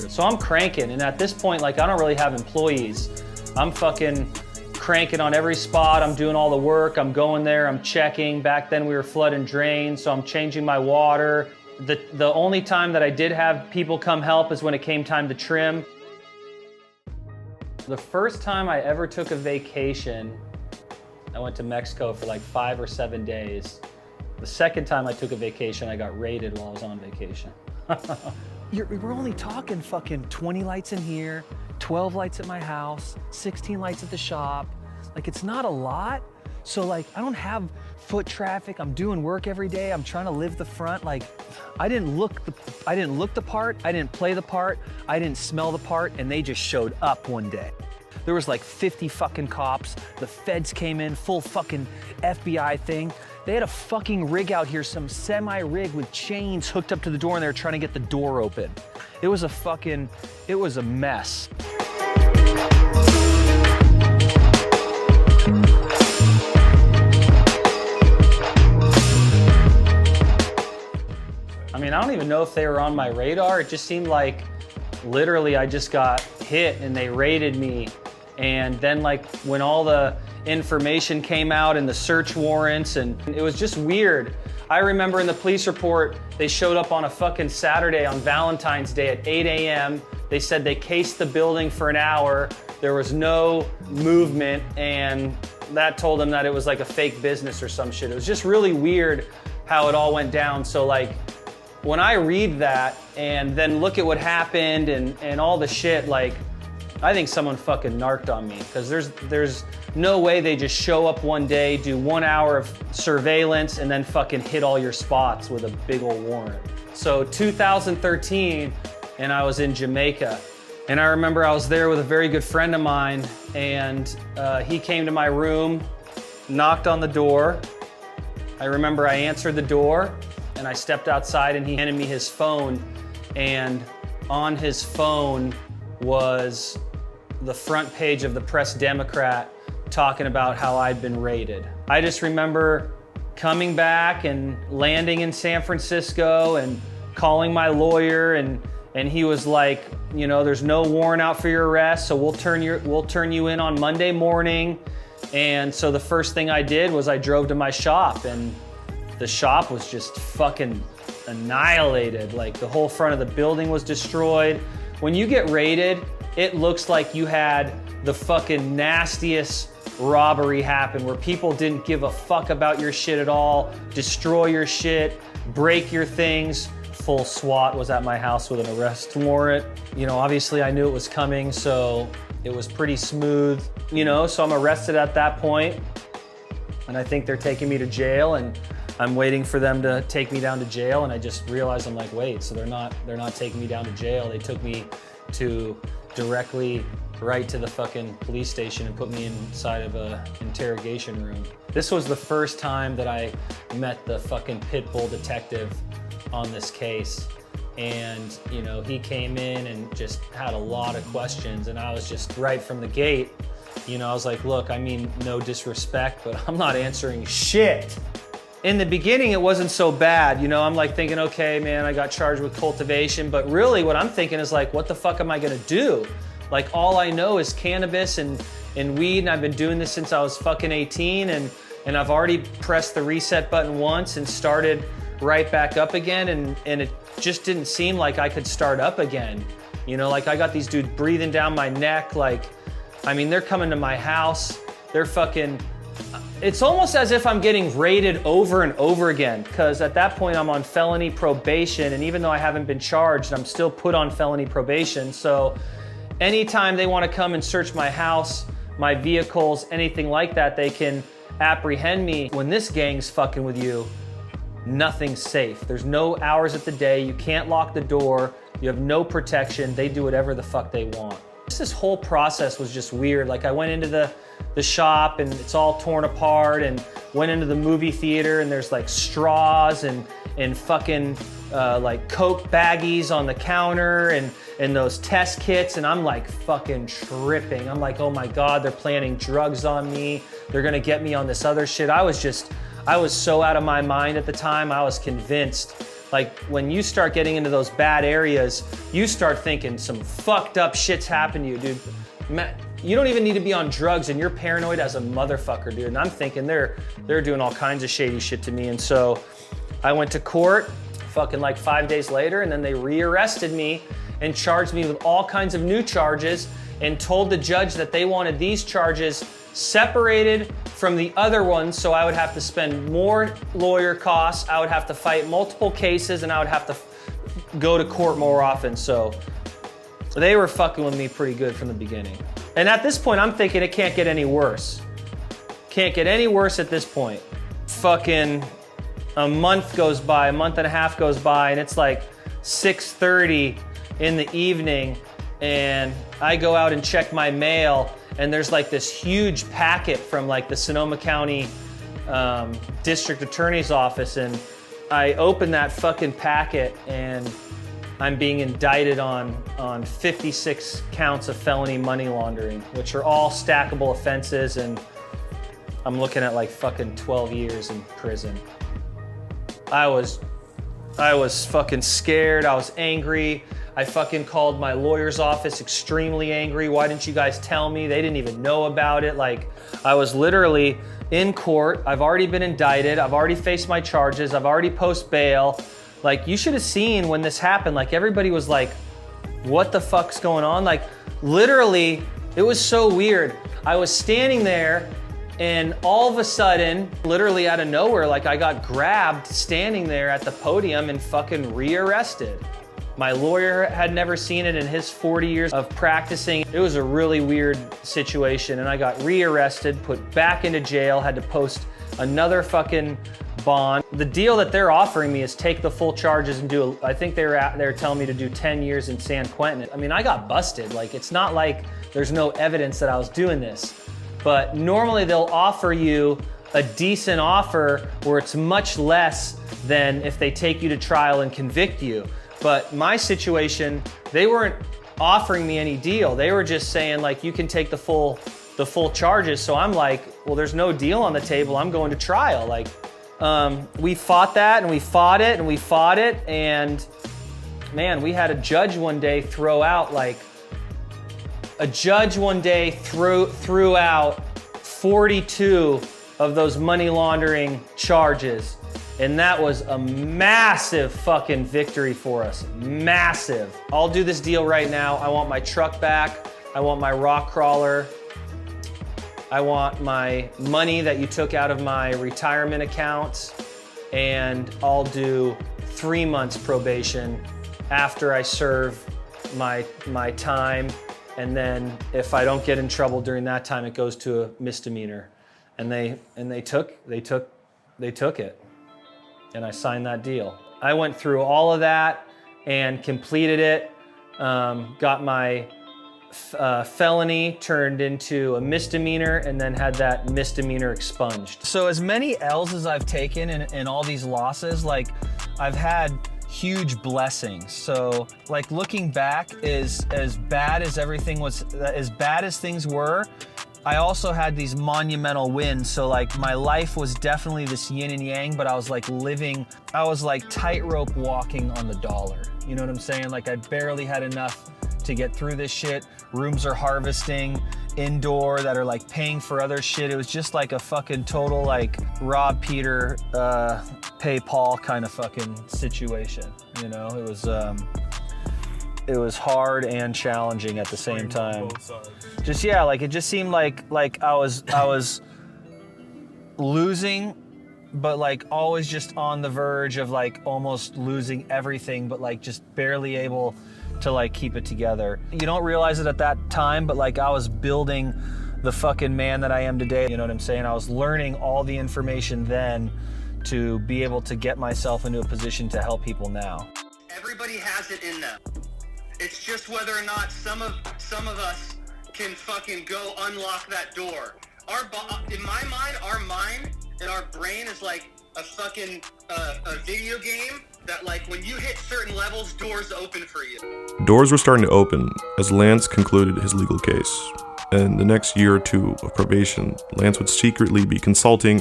So I'm cranking, and at this point, like, I don't really have employees. I'm fucking cranking on every spot. I'm doing all the work. I'm going there, I'm checking. Back then we were flood and drain, so I'm changing my water. The only time that I did have people come help is when it came time to trim. The first time I ever took a vacation, I went to Mexico for like 5 or 7 days. The second time I took a vacation, I got raided while I was on vacation. We're only talking fucking 20 lights in here, 12 lights at my house, 16 lights at the shop. Like, it's not a lot. So like, I don't have foot traffic. I'm doing work every day. I'm trying to live the front. Like, I didn't look the part. I didn't play the part. I didn't smell the part, and they just showed up one day. There was like 50 fucking cops. The feds came in, full fucking FBI thing. They had a fucking rig out here, some semi-rig with chains hooked up to the door, and they were trying to get the door open. It was a mess. I mean, I don't even know if they were on my radar. It just seemed like literally I just got hit and they raided me. And then like when all the information came out and the search warrants, and it was just weird. I remember in the police report, they showed up on a fucking Saturday on Valentine's Day at 8 a.m. They said they cased the building for an hour. There was no movement, and that told them that it was like a fake business or some shit. It was just really weird how it all went down. So like, when I read that and then look at what happened and all the shit, like, I think someone fucking narked on me, because there's no way they just show up one day, do 1 hour of surveillance, and then fucking hit all your spots with a big old warrant. So 2013, and I was in Jamaica. And I remember I was there with a very good friend of mine, and he came to my room, knocked on the door. I remember I answered the door, and I stepped outside, and he handed me his phone, and on his phone was the front page of the Press Democrat talking about how I'd been raided. I just remember coming back and landing in San Francisco and calling my lawyer, and he was like, you know, there's no warrant out for your arrest, so we'll turn you in on Monday morning. And so the first thing I did was I drove to my shop, and the shop was just fucking annihilated. Like, the whole front of the building was destroyed. When you get raided, it looks like you had the fucking nastiest robbery happen, where people didn't give a fuck about your shit at all, destroy your shit, break your things. Full SWAT was at my house with an arrest warrant. You know, obviously I knew it was coming, so it was pretty smooth, you know, so I'm arrested at that point, and I think they're taking me to jail, and I'm waiting for them to take me down to jail, and I just realized, I'm like, wait, so they're not taking me down to jail. They took me directly right to the fucking police station and put me inside of a interrogation room. This was the first time that I met the fucking pit bull detective on this case. And, you know, he came in and just had a lot of questions, and I was just right from the gate, you know, I was like, look, I mean, no disrespect, but I'm not answering shit. In the beginning, it wasn't so bad. You know, I'm like thinking, okay, man, I got charged with cultivation, but really what I'm thinking is like, what the fuck am I gonna do? Like, all I know is cannabis and weed, and I've been doing this since I was fucking 18, and I've already pressed the reset button once and started right back up again, and it just didn't seem like I could start up again. You know, like, I got these dudes breathing down my neck, like, I mean, they're coming to my house, they're fucking, it's almost as if I'm getting raided over and over again, because at that point I'm on felony probation, and even though I haven't been charged, I'm still put on felony probation. So anytime they want to come and search my house, my vehicles, anything like that, they can apprehend me. When this gang's fucking with you, nothing's safe. There's no hours at the day, you can't lock the door, you have no protection, they do whatever the fuck they want. This whole process was just weird. Like, I went into the shop and it's all torn apart, and went into the movie theater and there's like straws and fucking like Coke baggies on the counter and those test kits, and I'm like fucking tripping. I'm like, oh my God, they're planning drugs on me. They're gonna get me on this other shit. I was so out of my mind at the time. I was convinced Like when you start getting into those bad areas, you start thinking some fucked up shit's happened to you, dude. You don't even need to be on drugs and you're paranoid as a motherfucker, dude. And I'm thinking they're doing all kinds of shady shit to me. And so I went to court fucking like 5 days later, and then they rearrested me and charged me with all kinds of new charges and told the judge that they wanted these charges separated from the other ones, so I would have to spend more lawyer costs, I would have to fight multiple cases, and I would have to go to court more often. So they were fucking with me pretty good from the beginning. And at this point, I'm thinking it can't get any worse. Can't get any worse at this point. Fucking a month goes by, a month and a half goes by, and it's like 6:30 in the evening, and I go out and check my mail, and there's like this huge packet from like the Sonoma County District Attorney's Office, and I open that fucking packet, and I'm being indicted on 56 counts of felony money laundering, which are all stackable offenses, and I'm looking at like fucking 12 years in prison. I was fucking scared, I was angry. I fucking called my lawyer's office extremely angry. Why didn't you guys tell me? They didn't even know about it. Like, I was literally in court. I've already been indicted. I've already faced my charges. I've already post bail. Like, you should have seen when this happened. Like, everybody was like, what the fuck's going on? Like, literally, it was so weird. I was standing there, and all of a sudden, literally out of nowhere, like I got grabbed standing there at the podium and fucking rearrested. My lawyer had never seen it in his 40 years of practicing. It was a really weird situation, and I got rearrested, put back into jail, had to post another fucking bond. The deal that they're offering me is take the full charges and do, I think they're telling me to do 10 years in San Quentin. I mean, I got busted. Like, it's not like there's no evidence that I was doing this. But normally they'll offer you a decent offer where it's much less than if they take you to trial and convict you. But my situation, they weren't offering me any deal. They were just saying like, you can take the full charges. So I'm like, well, there's no deal on the table. I'm going to trial. Like, we fought that, and we fought it, and we fought it. And man, we had a judge one day throw out like, threw out 42 of those money laundering charges. And that was a massive fucking victory for us. Massive. I'll do this deal right now. I want my truck back. I want my rock crawler. I want my money that you took out of my retirement accounts. And I'll do 3 months probation after I serve my time. And then if I don't get in trouble during that time, it goes to a misdemeanor. And they took it. And I signed that deal. I went through all of that and completed it. Got my felony turned into a misdemeanor, and then had that misdemeanor expunged. So as many L's as I've taken in all these losses, like, I've had huge blessings. So like, looking back, as bad as everything was, as bad as things were, I also had these monumental wins. So like, my life was definitely this yin and yang, but I was like tightrope walking on the dollar. You know what I'm saying? Like, I barely had enough to get through this shit. Rooms are harvesting indoor that are like paying for other shit. It was just like a fucking total like rob Peter, pay Paul kind of fucking situation. You know, it was hard and challenging at the same time. Just, yeah, like, it just seemed like I was losing, but like always just on the verge of like almost losing everything, but like just barely able to like keep it together. You don't realize it at that time, but like, I was building the fucking man that I am today. You know what I'm saying? I was learning all the information then to be able to get myself into a position to help people now. Everybody has it in them. It's just whether or not some of us can fucking go unlock that door. In my mind, our mind and our brain is like a fucking a video game that, like, when you hit certain levels, doors open for you. Doors were starting to open as Lance concluded his legal case. And the next year or two of probation, Lance would secretly be consulting